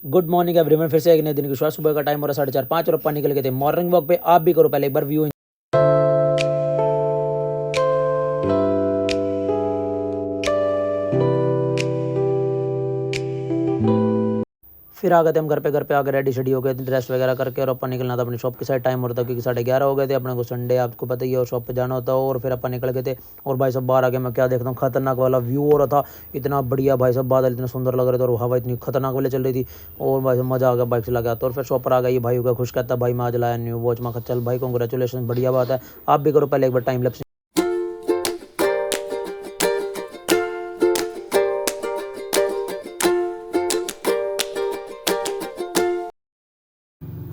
Good morning everyone. फिर से एक नए दिन की शुरुआत। सुबह का टाइम हो रहा है 4:30 और अपन निकल गए थे मॉर्निंग वॉक पे। आप भी करो पहले एक बार व्यू। फिर आ गए थे हम घर पे आकर रेडी शेडी हो गए थे, ड्रेस वगैरह करके, और अपन निकलना था अपनी शॉप के साइड। टाइम हो रहा था क्योंकि 11:30 हो गए थे। अपने को संडे आपको पता ही है और शॉप पे जाना होता है। और फिर अपन निकल गए थे। और भाई सब बाहर आ गए, मैं क्या देखता हूँ, खतरनाक वाला व्यू हो रहा था। इतना बढ़िया भाई सब, बादल इतने सुंदर लग रहे थे और हवा इतनी खतरनाक वाले चल रही थी। और भाई सब मजा आ गया, बाइक चला गया। तो और फिर शॉप पर आ गई, भाई होगा खुश, कहता भाई मैं आज लाया न्यू वॉच। मैं चल भाई कॉन्ग्रेचुलेशन, बढ़िया बात है। आप भी करो पहले एक बार टाइम लैप्स।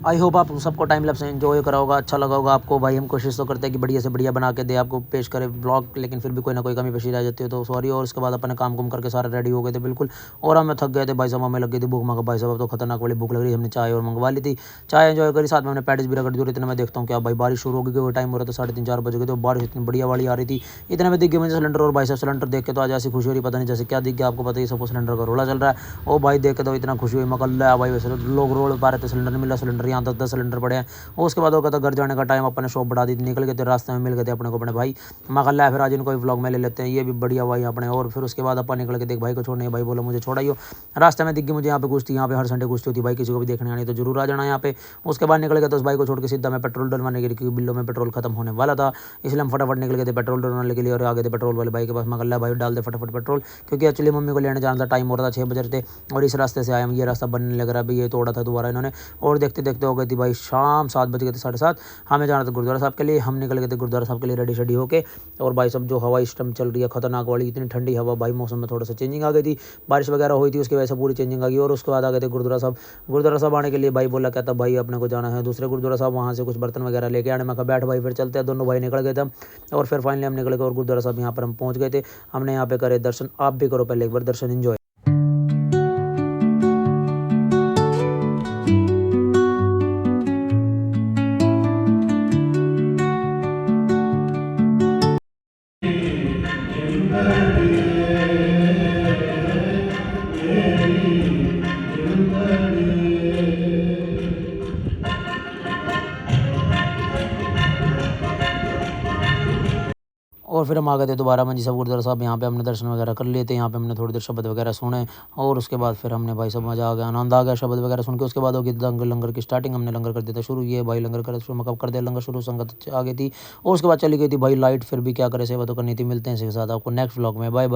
आई होप आप सबको टाइम लैप्स एंजॉय करा होगा, अच्छा लगा होगा आपको। भाई हम कोशिश तो करते हैं कि बढ़िया से बढ़िया बना के दे आपको, पेश करें ब्लॉग, लेकिन फिर भी कोई ना कोई कमी पेशी रह जाती है तो सॉरी। और उसके बाद अपने काम कुम करके सारे रेडी हो गए थे बिल्कुल। और हमें थक गए थे भाई साहब, हमें लग गई थी भूख। मगा भाई साहब तो खतरनाक वाली भूख लग रही, हमने चाय और मंगवा ली थी। चाय एंजॉय करी, साथ में हमने पैटिस भी रगड़ दी। और इतना मैं देखता हूँ क्या भाई, बारिश शुरू हो गई, वो टाइम हो रहा था 3:30-4 बजे गए थे। बारिश इतनी बढ़िया वाली आ रही थी। इतने में दिख गया मुझे सिलेंडर। और भाई साहब सिलेंडर देख के तो आज ऐसी खुशी हो रही, पता नहीं जैसे क्या दिख गया आपको पता ही, सबको सिलेंडर का रोला चल रहा है। ओ भाई देख के तो इतना खुशी हुई, मकल भाई वैसे लोग रोड पा रहे थे, सिलेंडर नहीं मिला। सिलेंडर यहाँ 10-10 सिलेंडर पड़े हैं। और उसके बाद हो गया था घर जाने का टाइम, अपने शॉप बढ़ा दी, निकल गए थे। रास्ते में मिल गए थे अपने को अपने भाई। मगल्ला फिर आज इनको भी व्लॉग में ले लेते हैं, ये भी बढ़िया भाई अपने। और फिर उसके बाद अपन निकल के देख भाई को छोड़ने, भाई बोला मुझे छोड़ाइयो। रास्ते में दिख गई मुझे यहाँ पे कुश्ती, यहाँ पे हर संडे कुश्ती होती है भाई, किसी को भी देखने आनी तो जरूर आ जाना यहाँ पे। उसके बाद निकल गया तो उस भाई को छोड़ के सीधा मैं पेट्रोल डलवाने के लिए, क्योंकि बिल्लो में पेट्रोल खत्म होने वाला था। इसलिए हम फटाफट निकल गए थे पेट्रोल डलवाने के लिए। और आ गए थे पेट्रोल वाले भाई के पास। मगल्ला भाई डाल दे फटाफट पेट्रोल, क्योंकि एक्चुअली मम्मी को लेने जाना था। टाइम हो रहा था 6 बजे थे। और इस रास्ते से आए हम, ये रास्ता बनने लग रहा है अभी, ये तोड़ा था दोबारा इन्होंने। और देखते देखते हो गई थी भाई शाम, 7 बज गए थे, 7:30। हमें जाना था गुरुद्वारा साहब के लिए। हम निकल गए थे गुरुद्वारा साहब के लिए रेडी शेडी होके। और भाई सब जो हवा इस टाइम चल रही है खतरनाक वाली, इतनी ठंडी हवा भाई, मौसम में थोड़ा सा चेंजिंग आ गई थी, बारिश वगैरह हुई थी, उसकी वजह से पूरी चेंजिंग आ गई। और उसके बाद आ गए थे गुरुद्वारा साहब। गुरुद्वारा साहब आने के लिए भाई बोला, कहता भाई अपने को जाना है दूसरे गुरुद्वारा साहब, वहाँ से कुछ बर्तन वगैरह लेके आने। मैं कहा बैठ भाई फिर चलते हैं। दोनों भाई निकल गए थे हम। और फिर फाइनली हम निकल गए और गुरुद्वारा साहब यहाँ पर हम पहुँच गए थे। हमने यहाँ पे करे दर्शन, आप भी करो पहले एक बार दर्शन, एंजॉय। और फिर हम आ गए थे दोबारा मंजी साहब गुरुद्वारा साहब। यहाँ पे हमने दर्शन वगैरह कर लिए थे। यहाँ पे हमने थोड़ी देर शब्द वगैरह सुने। और उसके बाद फिर हमने भाई सब मजा आ गया, आनंद आ गया शब्द वगैरह सुन के। उसके बाद हो गई लंगर, लंगर की स्टार्टिंग। हमने लंगर कर दिया था शुरू, ये भाई लंगर कर शुरू, मतलब कर दिया लंगर शुरू, संगत आ गई थी। और उसके बाद चली गई थी भाई लाइट। फिर भी क्या करे, सेवा तो करनी थी। मिलते हैं इसके साथ आपको नेक्स्ट व्लॉग में, बाय बाय।